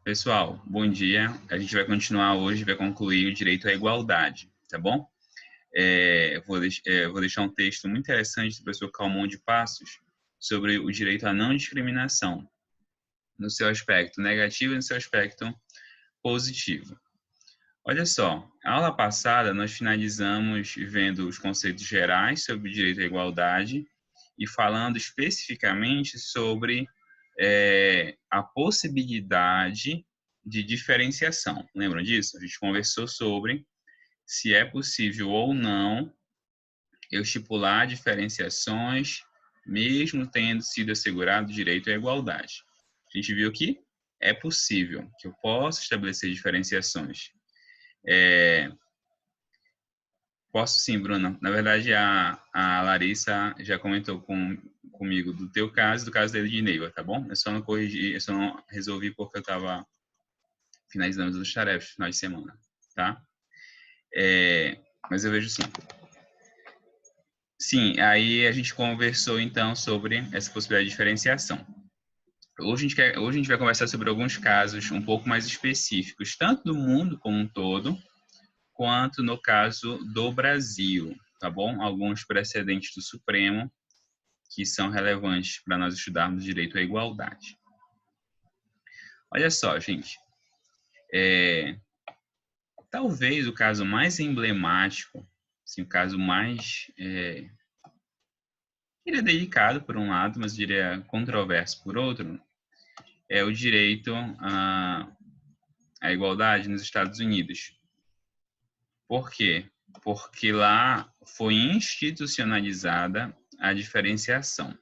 Pessoal, bom dia. A gente vai continuar hoje, vai concluir o direito à igualdade, tá bom? Vou deixar um texto muito interessante do professor Calmon de Passos sobre o direito à não discriminação, no seu aspecto negativo e no seu aspecto positivo. Olha só, a aula passada nós finalizamos vendo os conceitos gerais sobre o direito à igualdade e falando especificamente sobre a possibilidade de diferenciação. Lembram disso? A gente conversou sobre se é possível ou não eu estipular diferenciações, mesmo tendo sido assegurado o direito à igualdade. A gente viu que é possível, que eu possa estabelecer diferenciações. Posso sim, Bruna. Na verdade, a Larissa já comentou comigo do teu caso e do caso dele de Neiva, tá bom? Eu só não corrigi, eu só não resolvi porque eu estava finalizando os tarefas no final de semana, tá? Mas eu vejo sim. Sim, aí a gente conversou então sobre essa possibilidade de diferenciação. Hoje a gente vai conversar sobre alguns casos um pouco mais específicos, tanto do mundo como um todo, quanto no caso do Brasil, tá bom? Alguns precedentes do Supremo que são relevantes para nós estudarmos direito à igualdade. Olha só, gente, talvez o caso mais emblemático, assim, o caso mais, diria delicado por um lado, mas diria controverso por outro, é o direito à igualdade nos Estados Unidos. Por quê? Porque lá foi institucionalizada a diferenciação.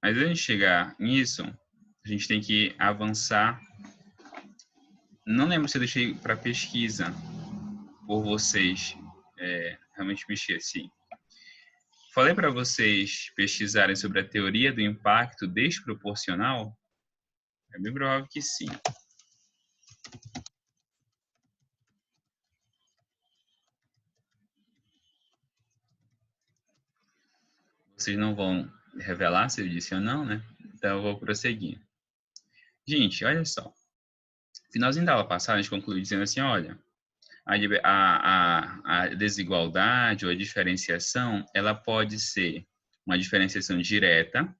Mas antes de chegar nisso, a gente tem que avançar. Não lembro se eu deixei para pesquisa por vocês. Realmente me esqueci. Falei para vocês pesquisarem sobre a teoria do impacto desproporcional? É bem provável que sim. Vocês não vão revelar se eu disse ou não, né? Então eu vou prosseguir. Gente, olha só. Finalzinho da aula passada, a gente concluiu dizendo assim, olha, a desigualdade ou a diferenciação, ela pode ser uma diferenciação direta,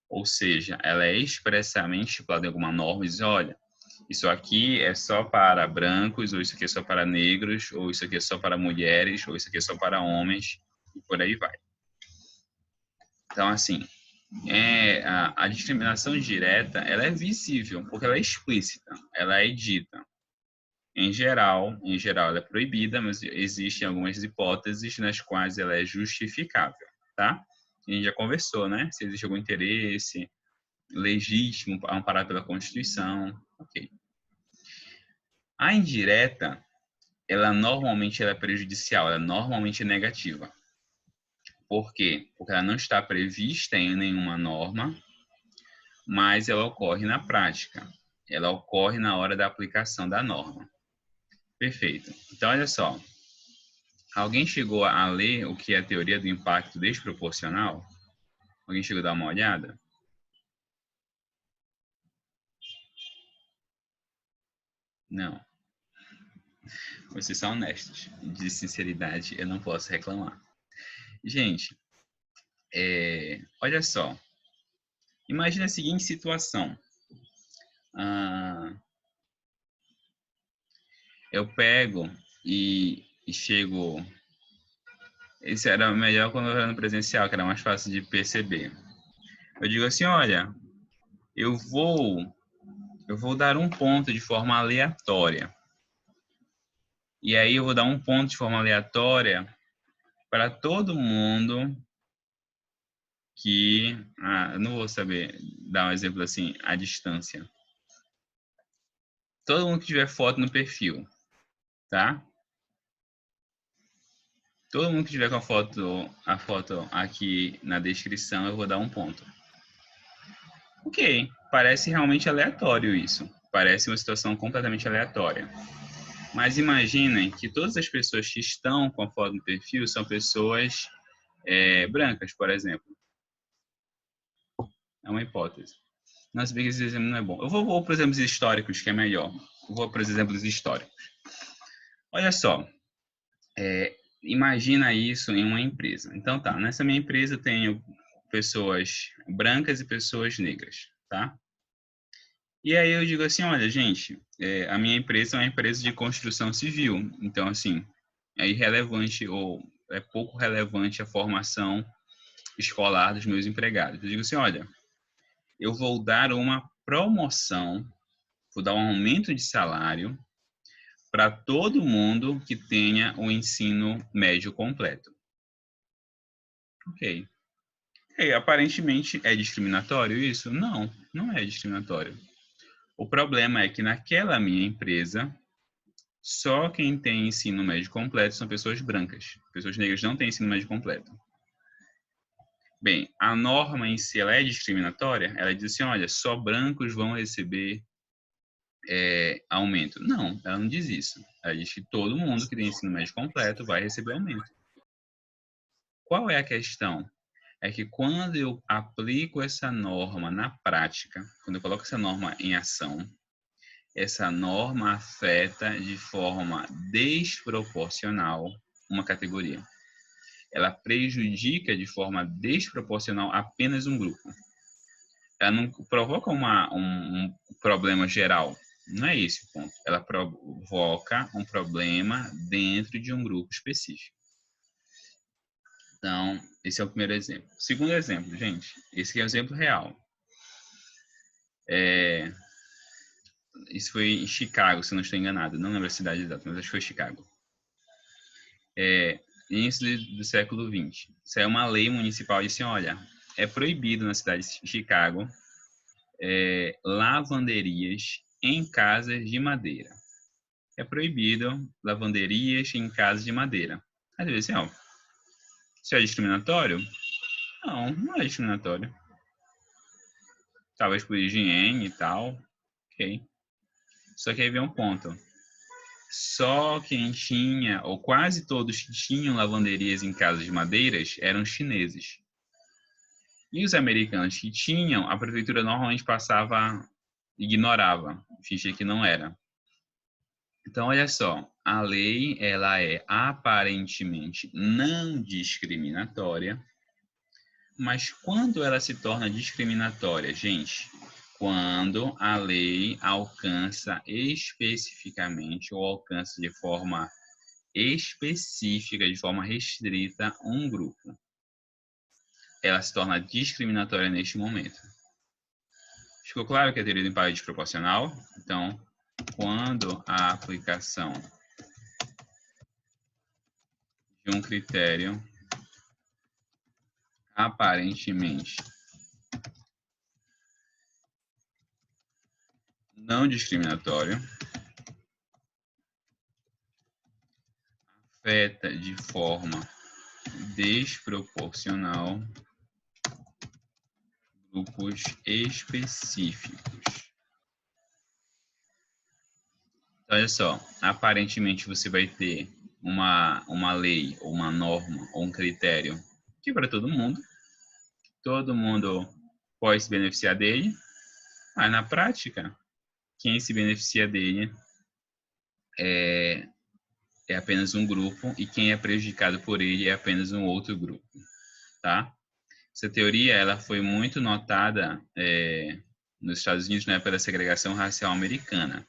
ou seja, ela é expressamente estipulada em alguma norma e diz, olha, isso aqui é só para brancos, ou isso aqui é só para negros, ou isso aqui é só para mulheres, ou isso aqui é só para homens, e por aí vai. Então, assim, a discriminação direta, ela é visível, porque ela é explícita, ela é dita. Em geral, ela é proibida, mas existem algumas hipóteses nas quais ela é justificável, tá? A gente já conversou, né? Se existe algum interesse legítimo amparado pela Constituição, ok. A indireta, ela normalmente é prejudicial, ela normalmente é negativa. Por quê? Porque ela não está prevista em nenhuma norma, mas ela ocorre na prática. Ela ocorre na hora da aplicação da norma. Perfeito. Então, olha só. Alguém chegou a ler o que é a teoria do impacto desproporcional? Alguém chegou a dar uma olhada? Não. Vocês são honestos. De sinceridade, eu não posso reclamar. Gente, olha só. Imagina a seguinte situação. Eu pego e chego. Isso era melhor quando eu era no presencial, que era mais fácil de perceber. Eu digo assim, olha, eu vou dar um ponto de forma aleatória. E aí eu vou dar um ponto de forma aleatória para todo mundo que... eu não vou saber dar um exemplo assim, à distância. Todo mundo que tiver foto no perfil, tá? Todo mundo que tiver com a foto aqui na descrição, eu vou dar um ponto. Ok, parece realmente aleatório isso. Parece uma situação completamente aleatória. Mas imaginem que todas as pessoas que estão com a foto no perfil são pessoas brancas, por exemplo. É uma hipótese. Nossa, bem que esse exemplo não é bom. Eu vou para os exemplos históricos, que é melhor. Eu vou para os exemplos históricos. Olha só, imagina isso em uma empresa. Então tá, nessa minha empresa eu tenho pessoas brancas e pessoas negras, tá? E aí eu digo assim, olha, gente, a minha empresa é uma empresa de construção civil, então assim, é irrelevante ou é pouco relevante a formação escolar dos meus empregados. Eu digo assim, olha, eu vou dar uma promoção, vou dar um aumento de salário para todo mundo que tenha o ensino médio completo. Ok. E, aparentemente é discriminatório isso? Não, não é discriminatório. O problema é que naquela minha empresa, só quem tem ensino médio completo são pessoas brancas. Pessoas negras não têm ensino médio completo. Bem, a norma em si ela é discriminatória? Ela diz assim, olha, só brancos vão receber aumento. Não, ela não diz isso. Ela diz que todo mundo que tem ensino médio completo vai receber aumento. Qual é a questão? É que quando eu aplico essa norma na prática, quando eu coloco essa norma em ação, essa norma afeta de forma desproporcional uma categoria. Ela prejudica de forma desproporcional apenas um grupo. Ela não provoca um problema geral. Não é esse o ponto. Ela provoca um problema dentro de um grupo específico. Então, esse é o primeiro exemplo. Segundo exemplo, gente, esse aqui é um exemplo real. Isso foi em Chicago, se não estou enganado. Não lembro a cidade exata, mas acho que foi Chicago. Início do século XX. Saiu uma lei municipal e disse, olha, é proibido na cidade de Chicago lavanderias em casas de madeira. É proibido lavanderias em casas de madeira. Aí você diz assim, ó, isso é discriminatório? Não, não é discriminatório. Talvez por higiene e tal, ok. Só que aí vem um ponto. Só quem tinha, ou quase todos que tinham lavanderias em casas de madeiras eram chineses. E os americanos que tinham, a prefeitura normalmente passava, ignorava, fingia que não era. Então, olha só, a lei ela é aparentemente não discriminatória, mas quando ela se torna discriminatória, gente? Quando a lei alcança especificamente ou alcança de forma específica, de forma restrita, um grupo. Ela se torna discriminatória neste momento. Ficou claro que a teoria do impacto é desproporcional? Então, quando a aplicação de um critério aparentemente não discriminatório afeta de forma desproporcional grupos específicos. Então, olha só, aparentemente você vai ter uma lei, ou uma norma, ou um critério que é para todo mundo pode se beneficiar dele, mas na prática, quem se beneficia dele é apenas um grupo e quem é prejudicado por ele é apenas um outro grupo, tá? Essa teoria ela foi muito notada nos Estados Unidos na época da segregação racial americana.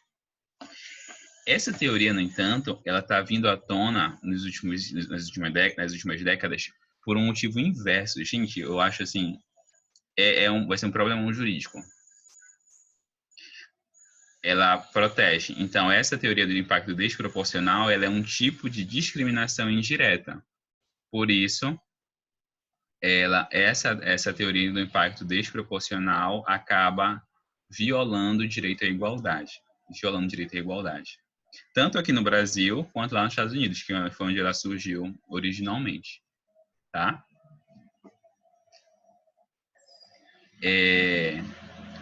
Essa teoria, no entanto, ela está vindo à tona nas últimas décadas por um motivo inverso. Gente, eu acho assim, vai ser um problema jurídico. Ela protege. Então, essa teoria do impacto desproporcional, ela é um tipo de discriminação indireta. Por isso, essa teoria do impacto desproporcional acaba violando o direito à igualdade. Violando o direito à igualdade. Tanto aqui no Brasil, quanto lá nos Estados Unidos, que foi onde ela surgiu originalmente. Tá?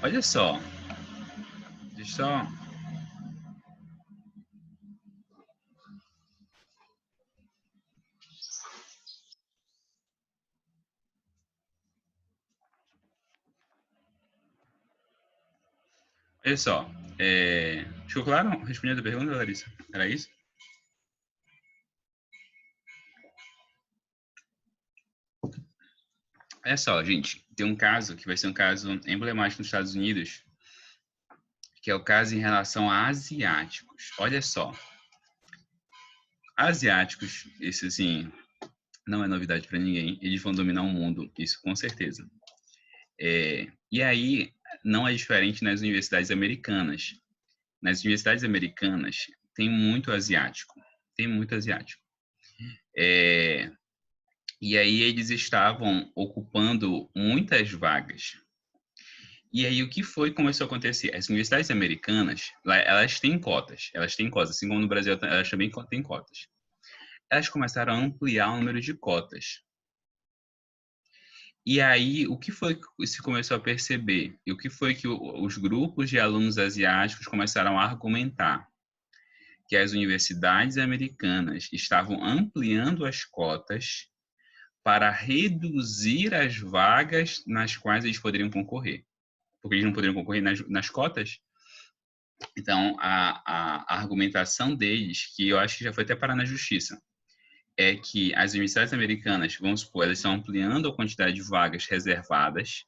Olha só. Deixa eu só. Olha só, ficou claro? Respondendo a pergunta, Larissa? Era isso? Olha só, gente, tem um caso que vai ser um caso emblemático nos Estados Unidos, que é o caso em relação a asiáticos. Olha só, asiáticos, isso assim, não é novidade para ninguém, eles vão dominar o mundo, isso com certeza. E aí, não é diferente nas universidades americanas. Nas universidades americanas, tem muito asiático, tem muito asiático. E aí eles estavam ocupando muitas vagas. E aí o que foi que começou a acontecer? As universidades americanas, elas têm cotas, assim como no Brasil elas também têm cotas. Elas começaram a ampliar o número de cotas. E aí, o que foi que se começou a perceber? E o que foi que os grupos de alunos asiáticos começaram a argumentar? Que as universidades americanas estavam ampliando as cotas para reduzir as vagas nas quais eles poderiam concorrer. Porque eles não poderiam concorrer nas cotas. Então, a argumentação deles, que eu acho que já foi até parar na justiça, é que as universidades americanas, vamos supor, elas estão ampliando a quantidade de vagas reservadas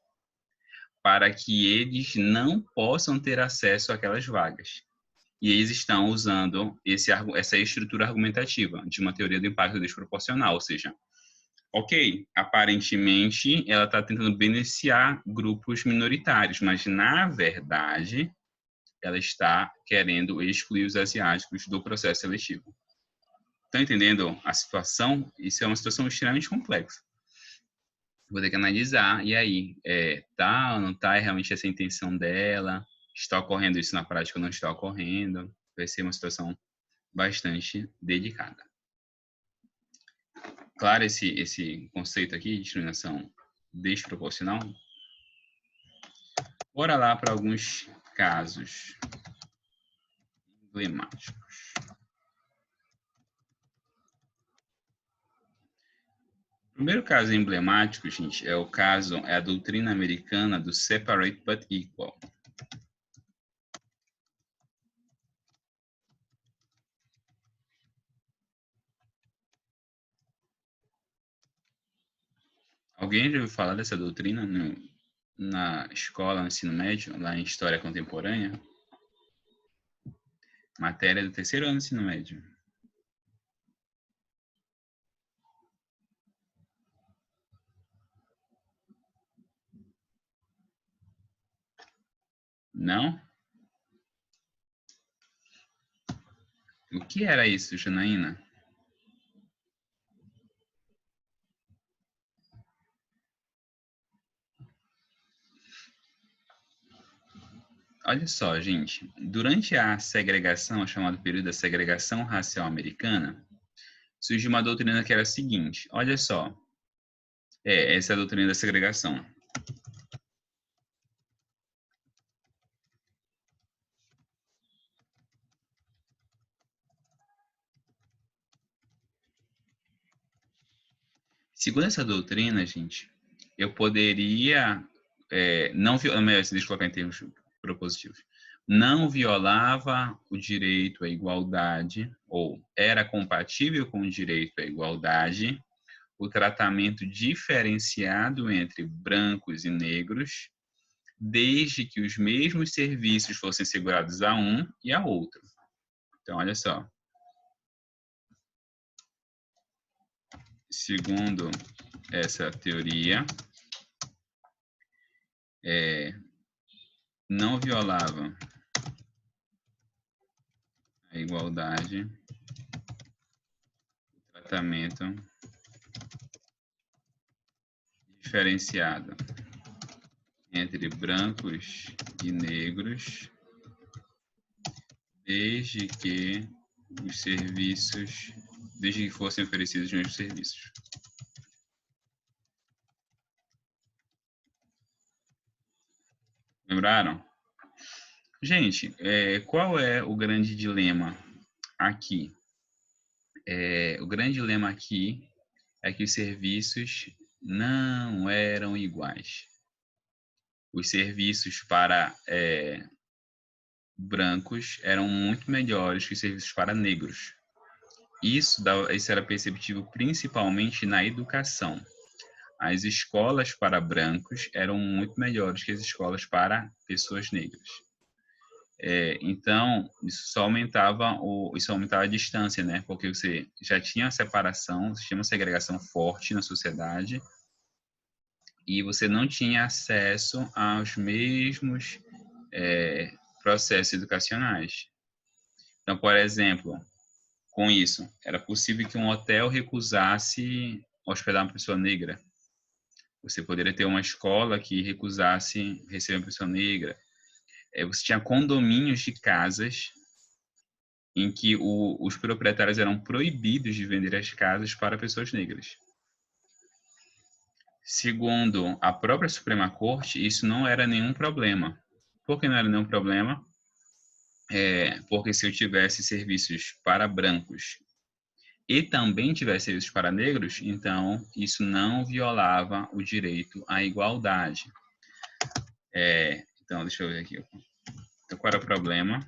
para que eles não possam ter acesso àquelas vagas. E eles estão usando essa estrutura argumentativa de uma teoria do impacto desproporcional, ou seja, ok, aparentemente ela está tentando beneficiar grupos minoritários, mas na verdade ela está querendo excluir os asiáticos do processo seletivo. Estão entendendo a situação? Isso é uma situação extremamente complexa. Vou ter que analisar, e aí, tá ou não tá, é realmente essa a intenção dela? Está ocorrendo isso na prática ou não está ocorrendo? Vai ser uma situação bastante delicada. Claro, esse conceito aqui de discriminação desproporcional. Bora lá para alguns casos emblemáticos. O primeiro caso emblemático, gente, é a doutrina americana do separate but equal. Alguém já ouviu falar dessa doutrina na escola, no ensino médio, lá em História Contemporânea? Matéria do terceiro ano do ensino médio. Não? O que era isso, Janaína? Olha só, gente. Durante a segregação, chamado período da segregação racial americana, surgiu uma doutrina que era a seguinte. Olha só. Essa é a doutrina da segregação. Segundo essa doutrina, gente, eu poderia não violar, deixa eu colocar em termos propositivos, não violava o direito à igualdade ou era compatível com o direito à igualdade o tratamento diferenciado entre brancos e negros, desde que os mesmos serviços fossem assegurados a um e a outro. Então, olha só. Segundo essa teoria, não violava a igualdade, tratamento diferenciado entre brancos e negros, desde que os serviços, desde que fossem oferecidos os mesmos serviços. Lembraram? Gente, qual é o grande dilema aqui? O grande dilema aqui é que os serviços não eram iguais. Os serviços para brancos eram muito melhores que serviços para negros. Isso era perceptível principalmente na educação. As escolas para brancos eram muito melhores que as escolas para pessoas negras. Então, isso aumentava a distância, né? Porque você já tinha a separação, você tinha uma segregação forte na sociedade e você não tinha acesso aos mesmos processos educacionais. Então, por exemplo, com isso, era possível que um hotel recusasse hospedar uma pessoa negra. Você poderia ter uma escola que recusasse receber uma pessoa negra. Você tinha condomínios de casas em que os proprietários eram proibidos de vender as casas para pessoas negras. Segundo a própria Suprema Corte, isso não era nenhum problema. Por que não era nenhum problema? Porque se eu tivesse serviços para brancos e também tivesse serviços para negros, então isso não violava o direito à igualdade. Então, deixa eu ver aqui. Então, qual era o problema?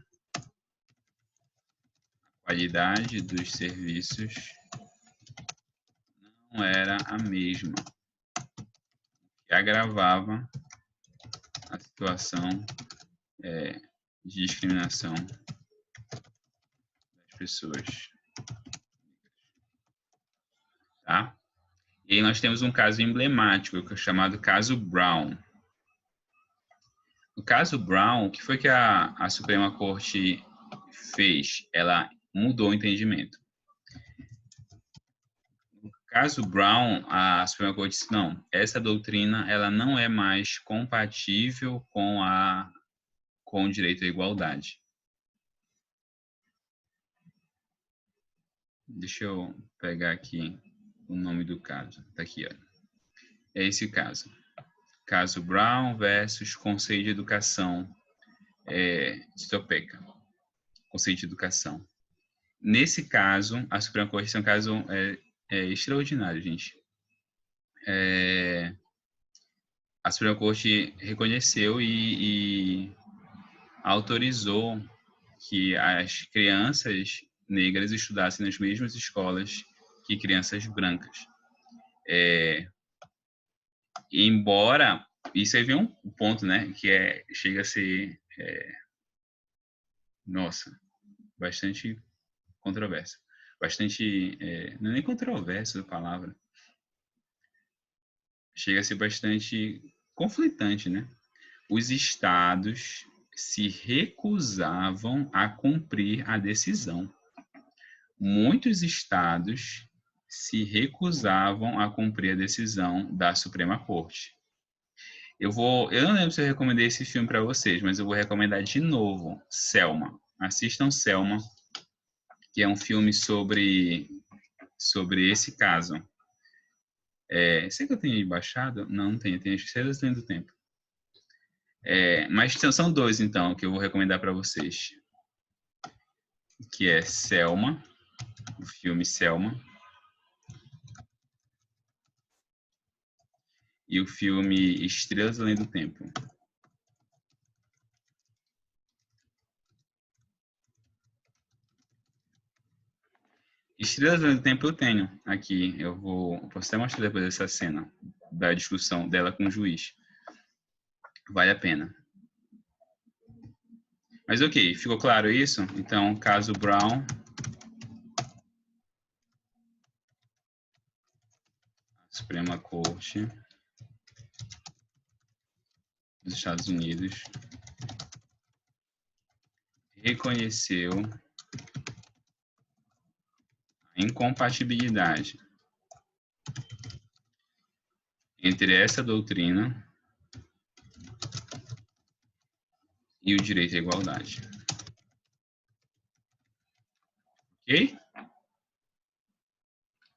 A qualidade dos serviços não era a mesma, que agravava a situação de discriminação das pessoas. Tá? E aí nós temos um caso emblemático, que é chamado caso Brown. No caso Brown, o que foi que a Suprema Corte fez? Ela mudou o entendimento. No caso Brown, a Suprema Corte disse, não, essa doutrina ela não é mais compatível com o direito à igualdade. Deixa eu pegar aqui o nome do caso. Está aqui, ó. É esse caso. Caso Brown versus Conselho de Educação de Topeka. Conselho de Educação. Nesse caso, a Suprema Corte é um caso extraordinário, gente. A Suprema Corte reconheceu e autorizou que as crianças negras estudassem nas mesmas escolas que crianças brancas. Embora, isso aí vem um ponto, né, que chega a ser, bastante controverso. Bastante, não é nem controverso a palavra, chega a ser bastante conflitante, né? Os estados se recusavam a cumprir a decisão. Muitos estados se recusavam a cumprir a decisão da Suprema Corte. Eu não lembro se eu recomendei esse filme para vocês, mas eu vou recomendar de novo, Selma. Assistam Selma, que é um filme sobre esse caso. Sei que eu tenho baixado? Não tenho, tenho Estrelas do Fim do Tempo. Mas são dois, então, que eu vou recomendar para vocês. Que é Selma, o filme Selma, e o filme Estrelas Além do Tempo. Estrelas Além do Tempo eu tenho aqui. Posso até mostrar depois essa cena da discussão dela com o juiz. Vale a pena. Mas ok, ficou claro isso? Então, caso Brown, Suprema Corte dos Estados Unidos reconheceu a incompatibilidade entre essa doutrina e o direito à igualdade. Ok?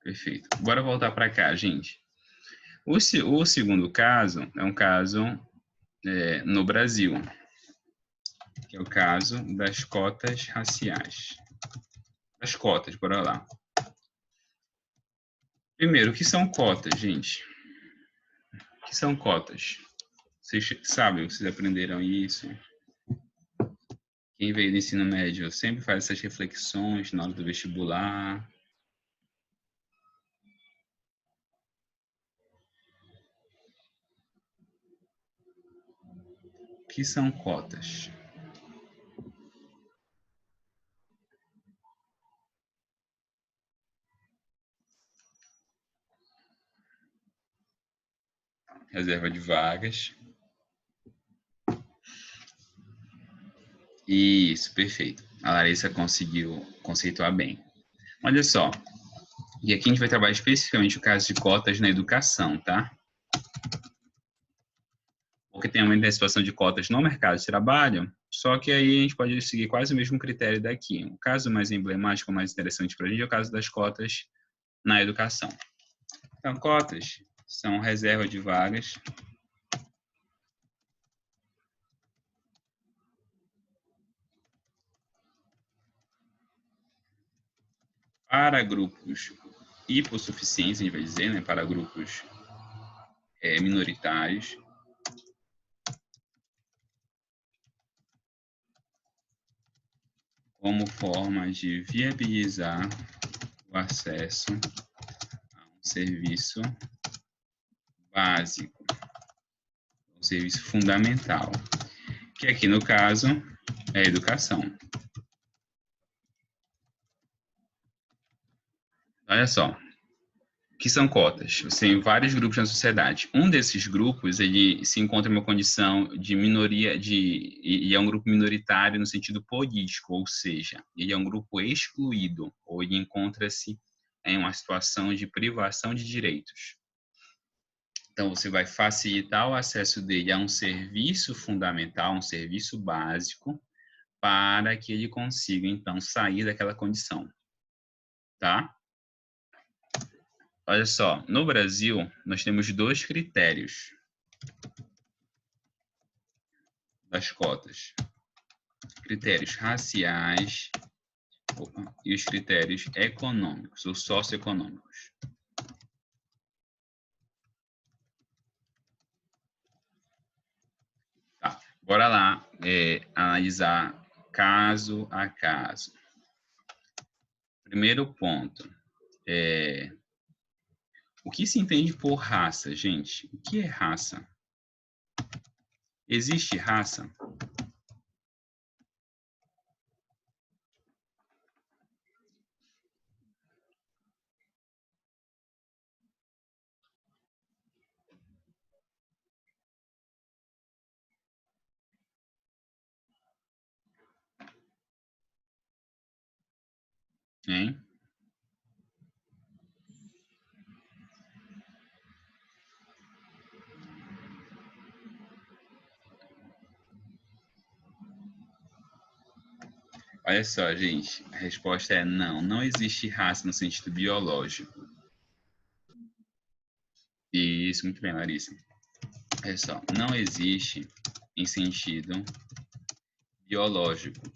Perfeito. Bora voltar para cá, gente. O segundo caso é um caso no Brasil, que é o caso das cotas raciais. As cotas, bora lá. Primeiro, o que são cotas, gente? O que são cotas? Vocês sabem, vocês aprenderam isso? Quem veio do ensino médio sempre faz essas reflexões na hora do vestibular. O que são cotas? Reserva de vagas. Isso, perfeito. A Larissa conseguiu conceituar bem. Olha só, e aqui a gente vai trabalhar especificamente o caso de cotas na educação, tá? Porque tem uma situação de cotas no mercado de trabalho, só que aí a gente pode seguir quase o mesmo critério daqui. O caso mais emblemático, mais interessante para a gente é o caso das cotas na educação. Então, cotas são reserva de vagas para grupos hipossuficientes, a gente vai dizer, né, para grupos minoritários, como forma de viabilizar o acesso a um serviço básico, um serviço fundamental, que aqui no caso é a educação. Olha só, o que são cotas? Você tem vários grupos na sociedade. Um desses grupos, ele se encontra em uma condição de minoria, e é um grupo minoritário no sentido político, ou seja, ele é um grupo excluído, ou ele encontra-se em uma situação de privação de direitos. Então, você vai facilitar o acesso dele a um serviço fundamental, um serviço básico, para que ele consiga, então, sair daquela condição, tá? Olha só, no Brasil, nós temos dois critérios das cotas. Critérios raciais e os critérios econômicos ou socioeconômicos. Tá, bora lá analisar caso a caso. Primeiro ponto, o que se entende por raça, gente? O que é raça? Existe raça? Hein? Olha só, gente, a resposta é não. Não existe raça no sentido biológico. Isso, muito bem, Larissa. Olha só, não existe em sentido biológico.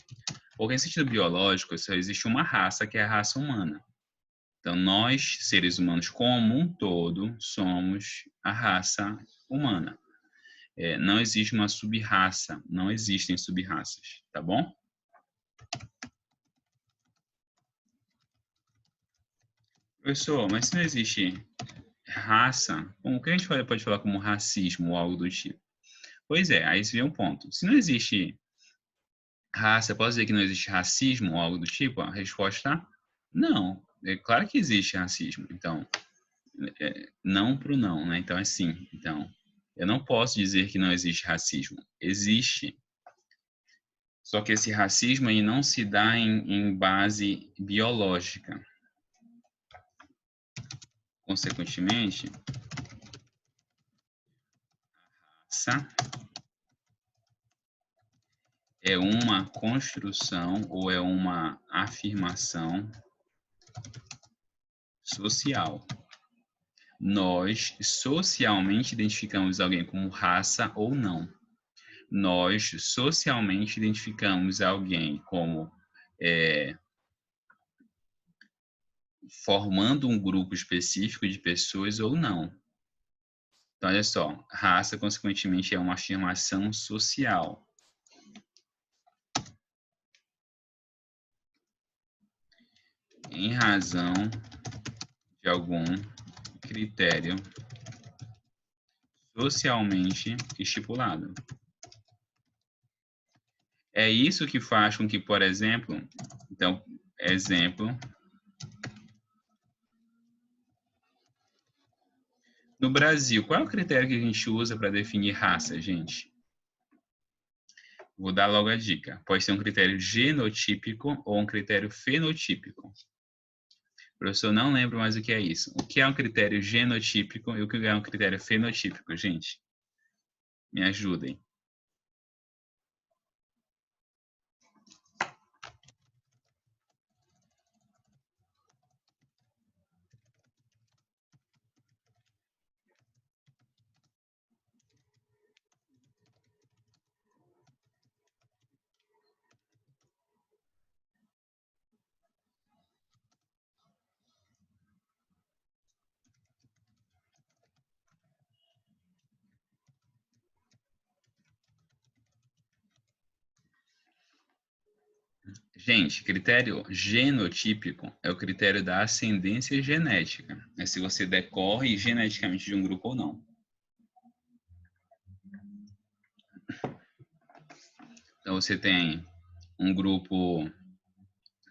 Porque em sentido biológico só existe uma raça, que é a raça humana. Então, nós, seres humanos como um todo, somos a raça humana. Não existe uma sub-raça, não existem sub-raças, tá bom? Professor, mas se não existe raça, o que a gente pode falar como racismo ou algo do tipo? Pois é, aí se vê um ponto. Se não existe raça, posso dizer que não existe racismo ou algo do tipo? A resposta, não. É claro que existe racismo. Então, não pro não, né? Então é sim. Então, eu não posso dizer que não existe racismo. Existe. Só que esse racismo aí não se dá em base biológica. Consequentemente, raça é uma construção ou é uma afirmação social. Nós socialmente identificamos alguém como raça ou não. Nós socialmente identificamos alguém como formando um grupo específico de pessoas ou não. Então, olha só, raça, consequentemente, é uma afirmação social. em razão de algum critério socialmente estipulado. É isso que faz com que, por exemplo, então, exemplo, no Brasil, qual é o critério que a gente usa para definir raça, gente? Vou dar logo a dica. Pode ser um critério genotípico ou um critério fenotípico. O professor não lembra mais o que é isso. O que é um critério genotípico e o que é um critério fenotípico, gente? Me ajudem. Gente, critério genotípico é o critério da ascendência genética. É se você decorre geneticamente de um grupo ou não. Então, você tem um grupo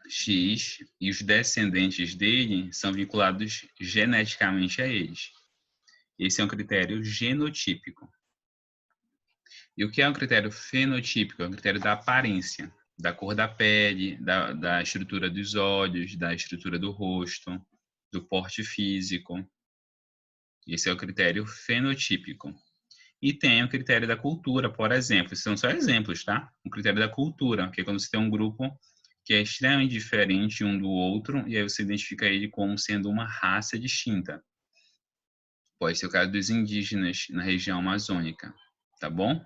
X e os descendentes dele são vinculados geneticamente a eles. Esse é um critério genotípico. E o que é um critério fenotípico? É um critério da aparência, da cor da pele, da estrutura dos olhos, da estrutura do rosto, do porte físico. Esse é o critério fenotípico. E tem o critério da cultura, por exemplo. Esses são só exemplos, tá? O critério da cultura, que é quando você tem um grupo que é extremamente diferente um do outro, e aí você identifica ele como sendo uma raça distinta. Pode ser o caso dos indígenas na região amazônica, tá bom?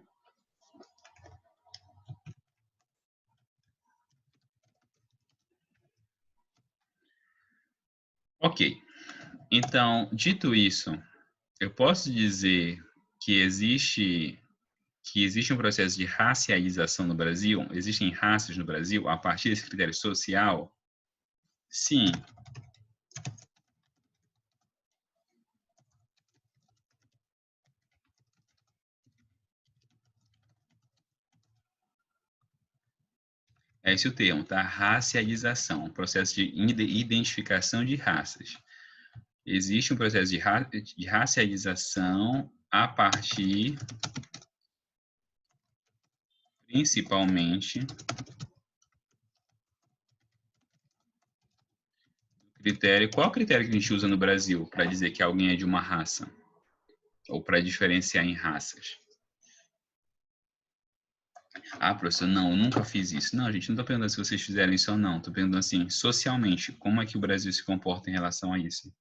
Ok. Então, dito isso, eu posso dizer que existe um processo de racialização no Brasil? Existem raças no Brasil a partir desse critério social? Sim. É esse o termo, tá? Racialização, processo de identificação de raças. Existe um processo de racialização a partir, principalmente, do critério. Qual critério que a gente usa no Brasil para dizer que alguém é de uma raça? Ou para diferenciar em raças? Ah, professor, não, eu nunca fiz isso. Não, gente, não estou perguntando se vocês fizeram isso ou não. Estou perguntando assim, socialmente, como é que o Brasil se comporta em relação a isso?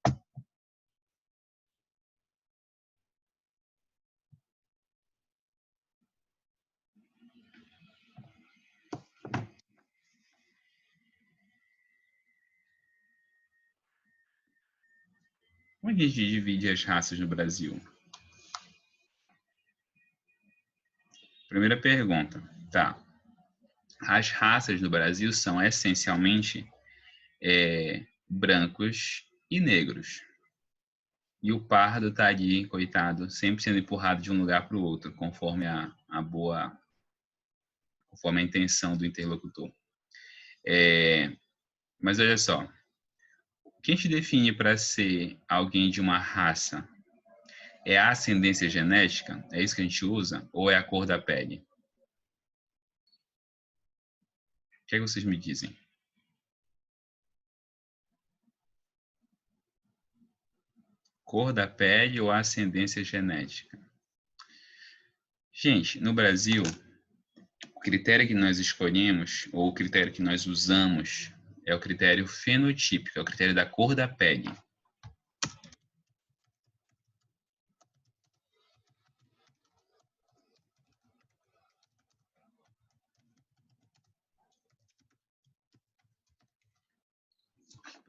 Como é que a gente divide as raças no Brasil? Primeira pergunta, tá. As raças no Brasil são essencialmente brancos e negros. E o pardo está ali, coitado, sempre sendo empurrado de um lugar para o outro, conforme a intenção do interlocutor. Mas olha só, o que a gente define para ser alguém de uma raça é a ascendência genética? É isso que a gente usa? Ou é a cor da pele? O que é que vocês me dizem? Cor da pele ou ascendência genética? Gente, no Brasil, o critério que nós escolhemos, ou o critério que nós usamos, é o critério fenotípico, é o critério da cor da pele.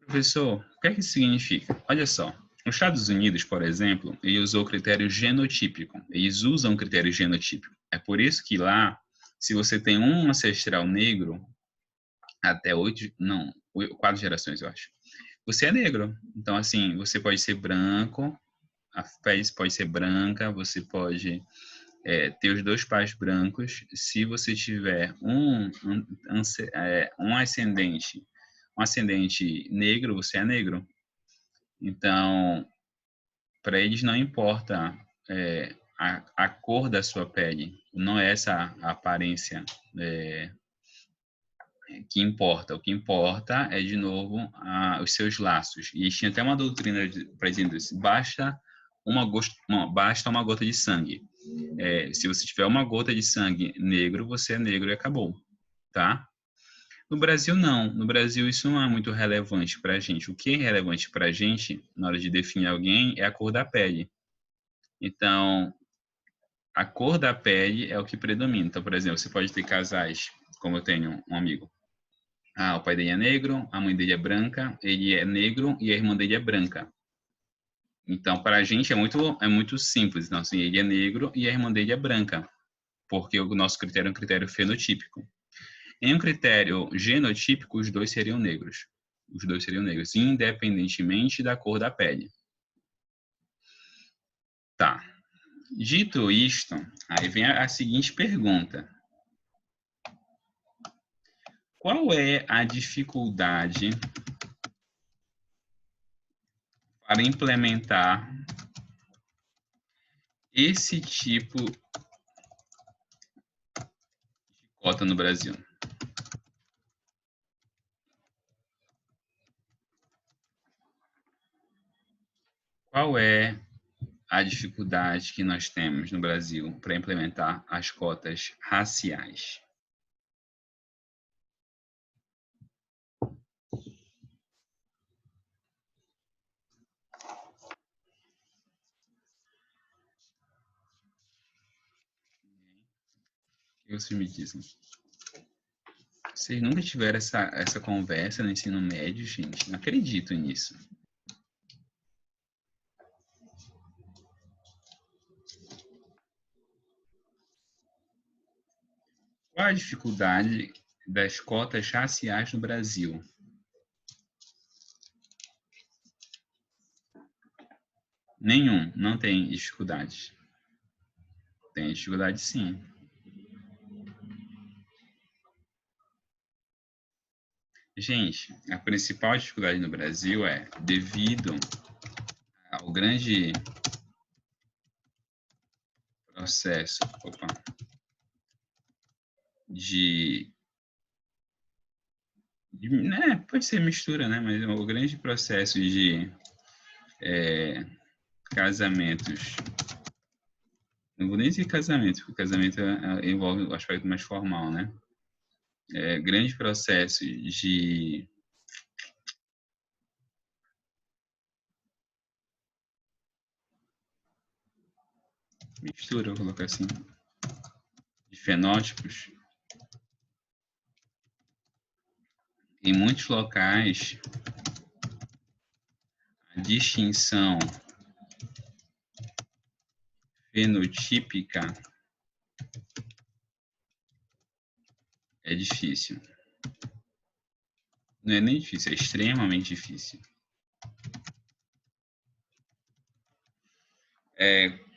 Professor, o que é que isso significa? Olha só, nos Estados Unidos, por exemplo, ele usou o critério genotípico. Eles usam o critério genotípico. É por isso que lá, se você tem um ancestral negro, até 8, não, 4 gerações, eu acho. você é negro. Então, assim, você pode ser branco, a pele pode ser branca, você pode ter os dois pais brancos. Se você tiver um ascendente negro, você é negro. Então, para eles não importa a cor da sua pele, não é essa a aparência que importa. O que importa é, de novo, os seus laços. E tinha até uma doutrina para dizer isso. Basta uma gota de sangue. Se você tiver uma gota de sangue negro, você é negro e acabou, tá? No Brasil, não. No Brasil, isso não é muito relevante para a gente. O que é relevante para a gente, na hora de definir alguém, é a cor da pele. Então, a cor da pele é o que predomina. Então, por exemplo, você pode ter casais, como eu tenho um amigo. O pai dele é negro, a mãe dele é branca, ele é negro e a irmã dele é branca. Então, para a gente é muito simples. Então, assim, ele é negro e a irmã dele é branca, porque o nosso critério é um critério fenotípico. Em um critério genotípico, os dois seriam negros. Os dois seriam negros, independentemente da cor da pele. Tá. Dito isto, aí vem a seguinte pergunta. Qual é a dificuldade para implementar esse tipo de cota no Brasil? Qual é a dificuldade que nós temos no Brasil para implementar as cotas raciais? O que vocês me dizem? Vocês nunca tiveram essa conversa no ensino médio, gente? Não acredito nisso. Qual a dificuldade das cotas raciais no Brasil? Nenhum, não tem dificuldade. Tem dificuldade, sim. Gente, a principal dificuldade no Brasil é devido ao grande processo pode ser mistura, né? Mas o grande processo de casamentos. Não vou nem dizer casamento, porque casamento envolve o aspecto mais formal, né? Grande processo de mistura, vou colocar assim, de fenótipos. Em muitos locais, a distinção fenotípica é difícil. Não é nem difícil, é extremamente difícil.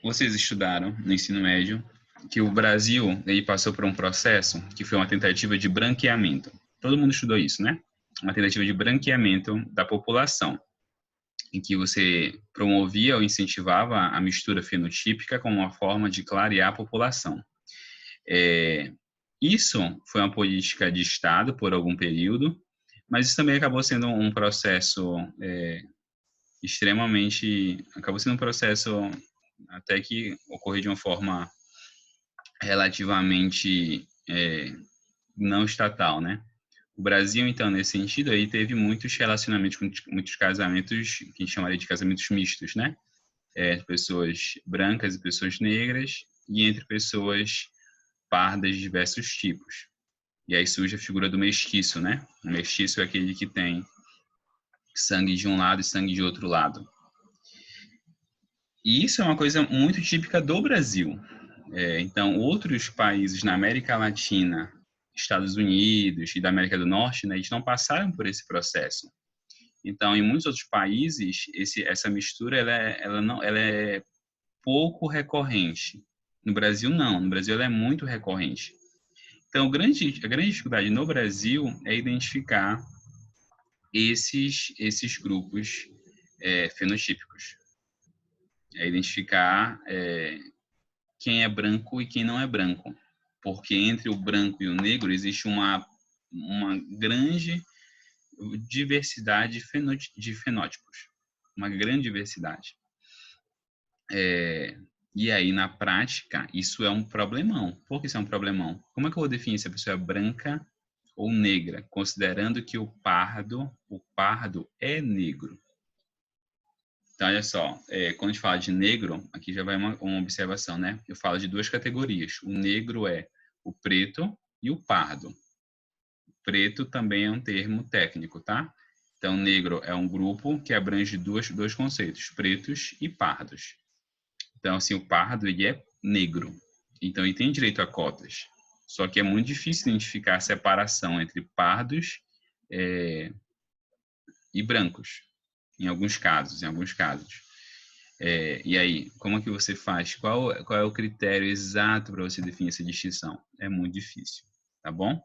Vocês estudaram no ensino médio que o Brasil ele passou por um processo que foi uma tentativa de branqueamento. Todo mundo estudou isso, né? Uma tentativa de branqueamento da população, em que você promovia ou incentivava a mistura fenotípica como uma forma de clarear a população. Isso foi uma política de Estado por algum período, mas isso também acabou sendo um processo acabou sendo um processo até que ocorreu de uma forma relativamente não estatal, né? O Brasil, então, nesse sentido, aí teve muitos relacionamentos, muitos casamentos que a gente chamaria de casamentos mistos, né? Pessoas brancas e pessoas negras, e entre pessoas pardas de diversos tipos. E aí surge a figura do mestiço, né? O mestiço é aquele que tem sangue de um lado e sangue de outro lado. E isso é uma coisa muito típica do Brasil. Então, outros países na América Latina, Estados Unidos e da América do Norte, né, eles não passaram por esse processo. Então, em muitos outros países, essa mistura ela é pouco recorrente. No Brasil, não. No Brasil, ela é muito recorrente. Então, a grande dificuldade no Brasil é identificar esses grupos fenotípicos. É identificar quem é branco e quem não é branco. Porque entre o branco e o negro existe uma grande diversidade de fenótipos. Uma grande diversidade. E aí, na prática, isso é um problemão. Por que isso é um problemão? Como é que eu vou definir se a pessoa é branca ou negra, considerando que o pardo é negro? Então, olha só, quando a gente fala de negro, aqui já vai uma observação, né? Eu falo de duas categorias. O negro é o preto e o pardo. Preto também é um termo técnico, tá? Então, negro é um grupo que abrange dois conceitos, pretos e pardos. Então, assim, o pardo, ele é negro. Então, ele tem direito a cotas. Só que é muito difícil identificar a separação entre pardos e brancos, em alguns casos. E aí, como é que você faz? Qual é o critério exato para você definir essa distinção? É muito difícil, tá bom?